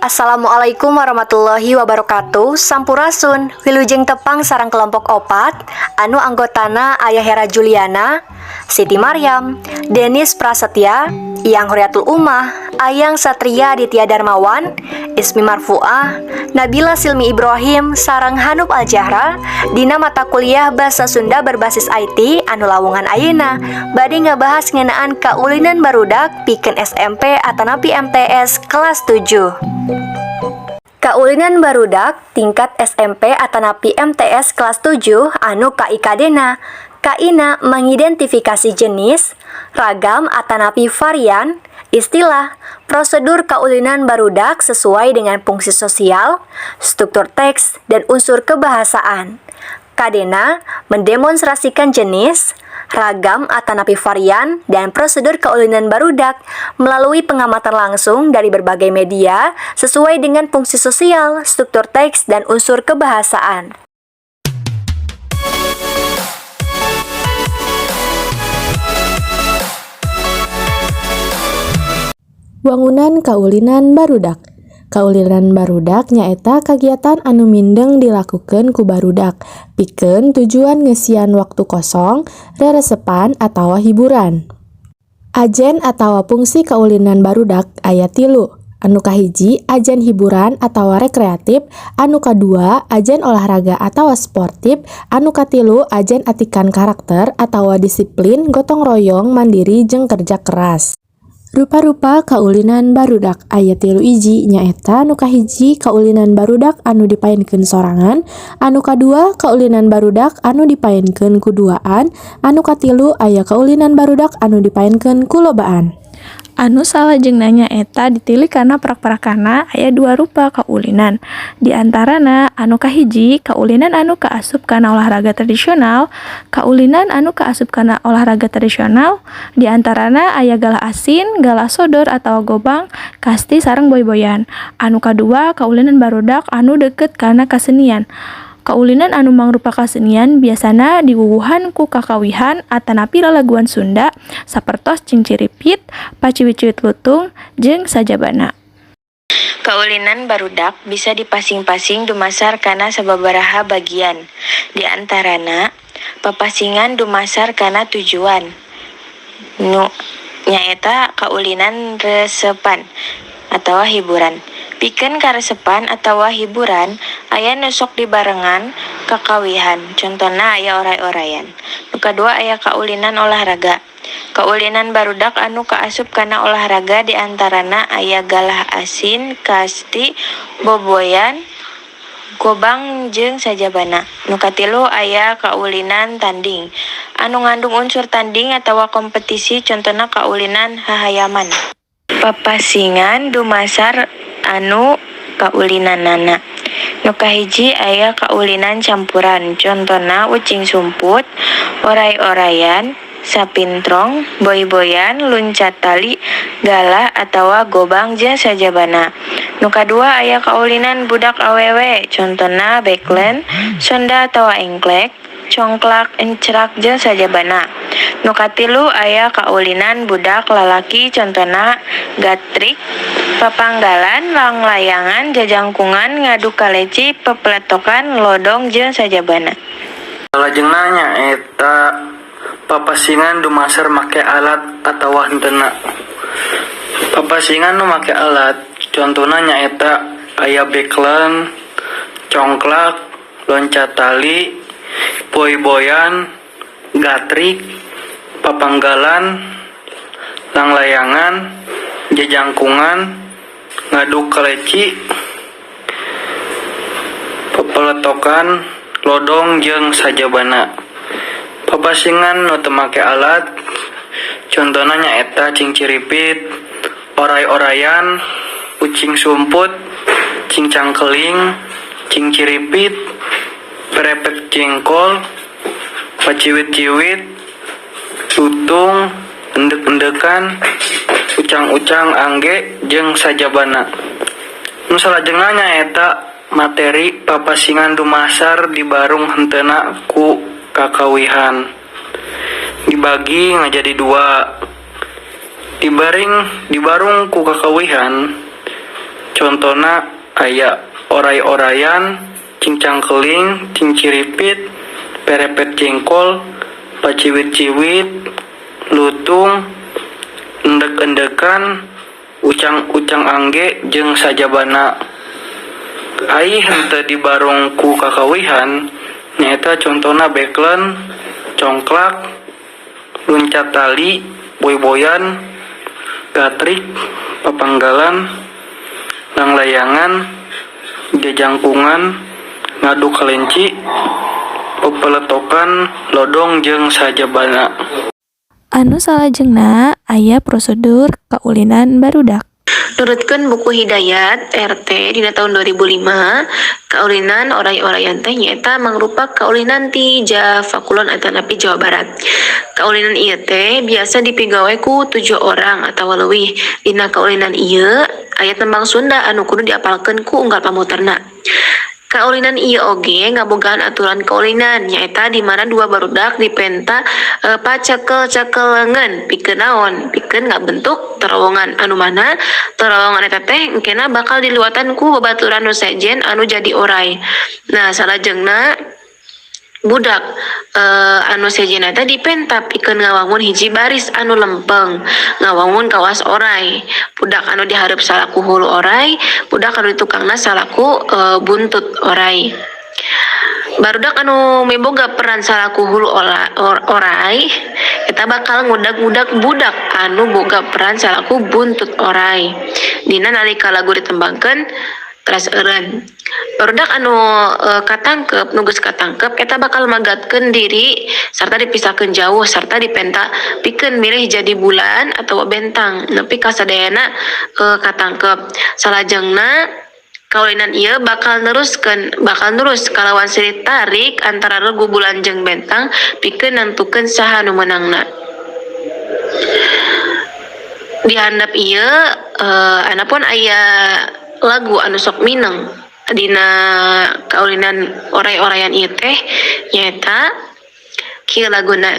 Assalamualaikum warahmatullahi wabarakatuh. Sampurasun, wilujeng tepang sarang kelompok opat, anu anggotana Ayah Hera Juliana, Siti Maryam, Denis Prasetya, Iyang Huriatul Ummah, Ayang Satria Aditya Darmawan, Ismi Marfuah, Nabila Silmi Ibrahim, sarang Hanuf Al-Jahra, dina mata kuliah Basa Sunda berbasis IT, anu lawungan ayeuna, bade ngabahas ngenaan kaulinan barudak pikeun SMP atanapi MTS kelas 7. Kaulinan barudak tingkat SMP atanapi MTS kelas 7 anu kaikadena. Kaina mengidentifikasi jenis, ragam atanapi varian, istilah, prosedur kaulinan barudak sesuai dengan fungsi sosial, struktur teks, dan unsur kebahasaan. Kadena mendemonstrasikan jenis, ragam atanapi varian, dan prosedur kaulinan barudak melalui pengamatan langsung dari berbagai media sesuai dengan fungsi sosial, struktur teks, dan unsur kebahasaan. Wangunan kaulinan barudak. Kaulinan barudak nyaeta kagiatan anu mindeng dilakukeun ku barudak pikeun tujuan ngesian waktu kosong, reresepan atawa hiburan. Ajen atawa fungsi kaulinan barudak aya 3. Anu kahiji ajen hiburan atawa rekreatif, anu kadua ajen olahraga atawa sportif, anu katilu ajen atikan karakter atawa disiplin gotong royong mandiri jeung kerja keras. Rupa-rupa kaulinan barudak aya 3 iji nyaeta anu kahiji kaulinan barudak anu dipaenkeun sorangan, anu kadua kaulinan barudak anu dipaenkeun ku duaan, anu katilu aya kaulinan barudak anu dipaenkeun ku lobaan. Anu salajengna nyaeta ditilih kana prak-prakana aya 2 rupa kaulinan. Di antarana anu kahiji kaulinan anu kaasup kana olahraga tradisional, kaulinan anu kaasup kana olahraga tradisional di antarana aya galah asin, galah sodor atawa gobang, kasti sareng boy-boyan. Anu kadua kaulinan barudak anu deukeut kana kasenian. Kaulinan anu mangrupa kasenian biasana diwuwuhan ku kakawihan atanapi lalaguan Sunda sapertos cinciripit, paciwit-ciwit lutung, jeung sajabana. Kaulinan barudak bisa dipasing-pasing dumasar kana sababaraha bagian. Di antarana papasingan dumasar kana tujuan. Nu nyaeta kaulinan resepan atawa hiburan. Pikeun karesepan atawa hiburan aya nu sok dibarengan kakawihan, contona aya oray-orayan. Nu kadua aya kaulinan olahraga. Kaulinan barudak anu kaasup kana olahraga di antarana aya galah asin, kasti, boboyan, gobang jeung sajabana. Nu katilu aya kaulinan tanding. Anu ngandung unsur tanding atawa kompetisi, contona kaulinan hahayaman. Papasingan dumasar anu kaulinanana. Nu kahiji aya kaulinan campuran, contona ucing sumput, oray-orayan, sapintrong, boy-boyan, luncat tali, galah atawa gobang jeung sajabana. Nu kadua aya kaulinan budak awewe, contona backland, sonda atawa engklek, congklak, encrak jeung sajabana. Nu katilu aya kaulinan budak lalaki, contona gatrik, papanggalan, langlayangan, jajangkungan, ngadu kaleci, pepletokan, lodong jeung sajabana. Salajengna nyaeta papasingan dumasar make alat atawa henteu. Papasingan nu make alat contona nyaeta aya backland, congklak, loncat tali, boy-boyan, gatrik, papanggalan, langlayangan, jajangkungan, ngadu kaleci, pepeletokan, lodong jeung sajabana. Papasingan nu teu make alat contona nyaeta cinciripit, oray-orayan, ucing sumput, cingcangkeling, cinciripit, perepet jengkol, paciwit-ciwit, lutung, endek-endekan, ucang-ucang angge jeung sajabana. Nu salajengna nyaeta materi papasingan dumasar dibarung henteuna ku kakawihan. Dibagi ngajadi 2. Dibarung ku kakawihan Contona aya oray-orayan, cingcangkeling, cinciripit, perepet jengkol, paciwit-ciwit, lutung, endek-endekan, ucang-ucang angge jeung sajabana. Ai henteu dibarung ku kakawihan nyaeta contona beklen, congklak, luncat tali, boy-boyan, gatrik, papanggalan, langlayangan, jajangkungan, ngadu kelenci, pepeletokan, lodong jeung sajabana. Anu salajengna aya prosedur kaulinan barudak. Nurutkeun buku Hidayat RT dina tahun 2005, kaulinan oray-orayan teh nyaeta mangrupa kaulinan ti Java Kulon atanapi Jawa Barat. Kaulinan ieu teh biasa dipigawe ku 7 orang atawa leuwih. Dina kaulinan ieu aya tembang Sunda anu kudu diapalkeun ku unggal pamuterna. Kaulinan ieu oge ngabogaan aturan kaulinan nyaeta di mana dua barudak dipenta pacekel-cekelengan pikeun naon, pikeun ngabentuk terowongan anu mana terowongan eta teh engkena bakal diliwatan ku babaturan nu sejen anu jadi oray. Nah, salajengna budak anu sejen eta dipenta pikeun ngawangun hiji baris anu lempeng, ngawangun kawas oray. Budak anu dihareup salaku hulu oray, budak anu ditukangna salaku buntut oray. Barudak anu miboga peran salaku hulu oray eta bakal ngudag-ngudag budak anu boga peran salaku buntut oray. Dina nalika lagu ditembangkeun teras eureun. Barudak anu katangkep, nu geus katangkep eta bakal magatkeun diri sarta dipisahkeun jauh sarta dipenta pikeun milih jadi bulan atawa bentang nepi ka sadayana katangkep. Salajengna kaulinan ieu bakal nurus kalawan silih tarik antara regu bulan jeung bentang pikeun nentukeun saha nu meunangna. Di handap ieu anapun aya lagu anu sok mineng dina kaulinan oray-orayan ieu teh nyaeta kieu laguna.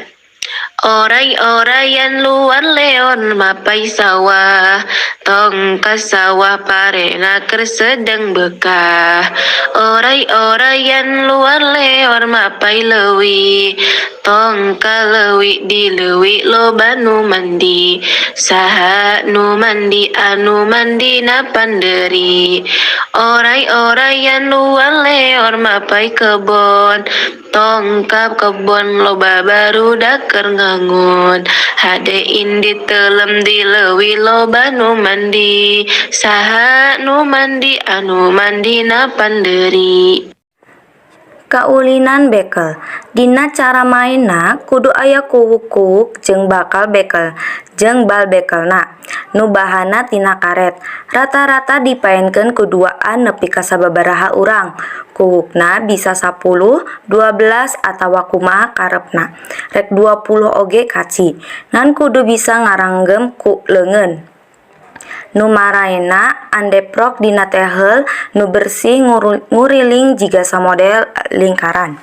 Oray-orayan luar leon mapai sawah, tong ka sawah parena keur sedeng bekah. Oray-orayan luar leon mapai leuwih, tong ka leuwih di leuwih loba nu mandi. Saha nu mandi anu mandina panderi. Oray-orayan luar leon mapai kebon, tong ka kebon loba barudak keur ngangun. Hadein ditelem di leuwih loba nu mandi. Saha nu mandi anu mandina panderi. Kaulinan bekel. Dina cara mainna kudu aya kuwuk-kuwuk jeung bakal bekel jeung bal bekelna nu bahanna tina karet. Rata-rata dipaenkeun ku duaan nepi ka sababaraha urang. Kuwukna bisa 10, 12 atawa kumaha karepna. Rek 20 oge kaci. Ngan kudu bisa ngaranggem ku leungeun. Nu maraena andeprok dina tehel nu bersih nguriling jiga samodel lingkaran.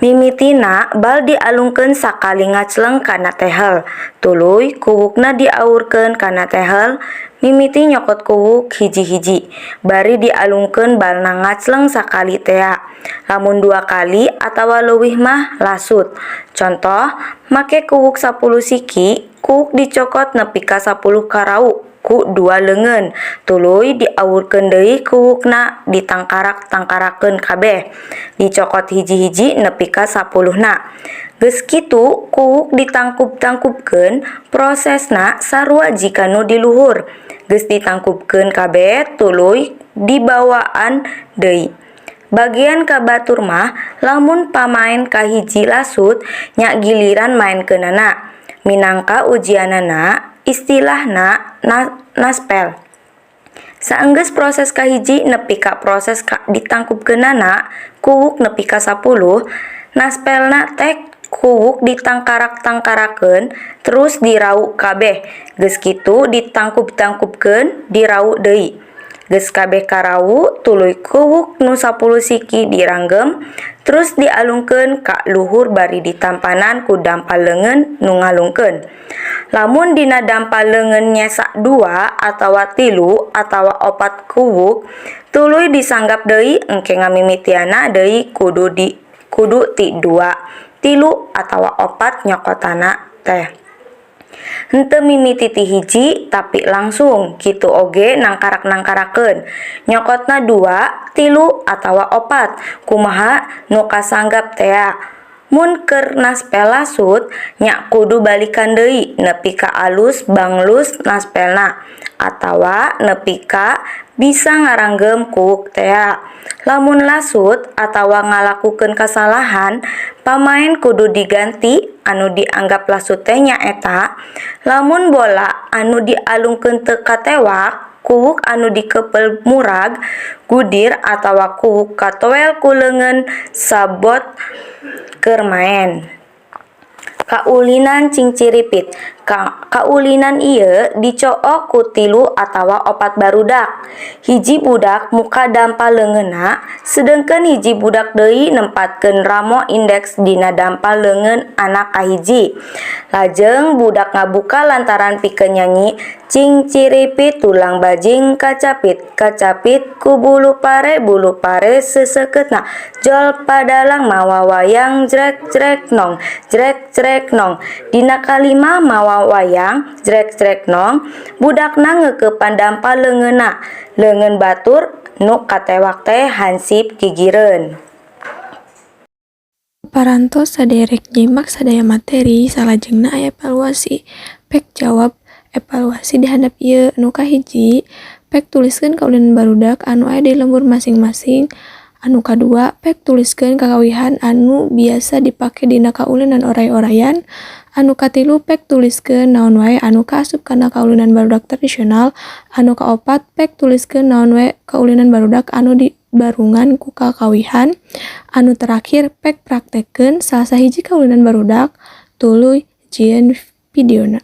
Mimitina bal dialungkeun sakali ngacleng kana tehel. Tuluy kuwukna diaurkeun kana tehel. Mimiti nyokot kuwuk hiji-hiji. Bari dialungkeun balna ngacleng sakali tea. Lamun 2 kali atawa leuwih mah lasut. Contoh, make kuwuk 10 siki, kuwuk dicokot nepi ka 10 karau ku 2 leungeun. Tuluy diaurkeun deui kuwukna ditangkarak-tangkarakeun kabeh. Dicokot hiji-hiji nepi ka 10na. Geus kitu kuwuk ditangkub-tangkubkeun, prosesna sarua jika nu di luhur. Geus ditangkubkeun kabeh tuluy dibawaan deui. Bagian ka batur mah lamun pamaen kahiji lasut nya giliran maenkeunana. Minangka ujianana istilahna naspel. Saenggeus proses kahiji nepi ka proses ditangkubkeunana kuwuk nepi ka 10, naspelna teh kuwuk ditangkarak-tangkarakeun terus dirau kabeh. Geus kitu ditangkub-tangkubkeun dirau deui. Geus kabeh karau tuluy kuwuk nu 10 siki diranggem terus dialungkeun ka luhur bari ditampanan ku dampal leungeun nu ngalungkeun. Lamun dina dampa leungeun nyesa 2 atawa 3 atawa 4 kuwuk, tuluy disanggap deui engke ngamimitiana deui kudu ti 2, 3 atawa 4 nyokotana teh. Henteu mimiti ti hiji tapi langsung kitu oge nangkarak-nangkarakeun nyokotna 2, 3 atawa 4 kumaha nu kasanggap tea. Mun keur naspel lasut nya kudu balikan deui nepi ka alus banglus naspelna atawa nepi ka bisa ngaranggem kuuk tea. Lamun lasut atawa ngalakukeun kasalahan, pamain kudu diganti anu dianggap lasut teh nyaeta lamun bola anu dialungkeun teu katewak, kuuk anu dikeupel murag, gudir atawa kuuk katoel ku leungeun sabot keur maen. Kaulinan cingciripit. Kaulinan ieu dicook ku 3 atawa 4 barudak. Hiji budak muka dampa leungeunna, sedengkeun hiji budak deui nempatkeun ramo indeks dina dampa leungeun anak kahiji. Lajeng budak ngabuka lantaran pikeun nyanyi cingciripit tulang bajing kacapit, kacapit ku bulu pare seseukeutna. Jol padalang mawa wayang jrek nong, jrek nong. Dina kalima mawa wayang jrek nong, budakna ngeukepan dampa leungeunna. Leungeun batur nu katewak teh hansip gigireun. Parantos saderek nyimak sadaya materi salajengna aya evaluasi. Pek jawab evaluasi di handap ieu. Nu kahiji, pek tuliskeun kaulinan barudak anu aya di lembur masing-masing. Anu kadua, pek tuliskeun kakawihan anu biasa dipake dina kaulinan oray-orayan. Anu katilu, pek tuliskeun naon wae anu kaasup kana kaulinan barudak tradisional. Anu kaopat, pek tuliskeun naon wae kaulinan barudak anu dibarungan ku kakawihan. Anu terakhir, pek praktekkeun salah sahiji kaulinan barudak tuluy jieun videona.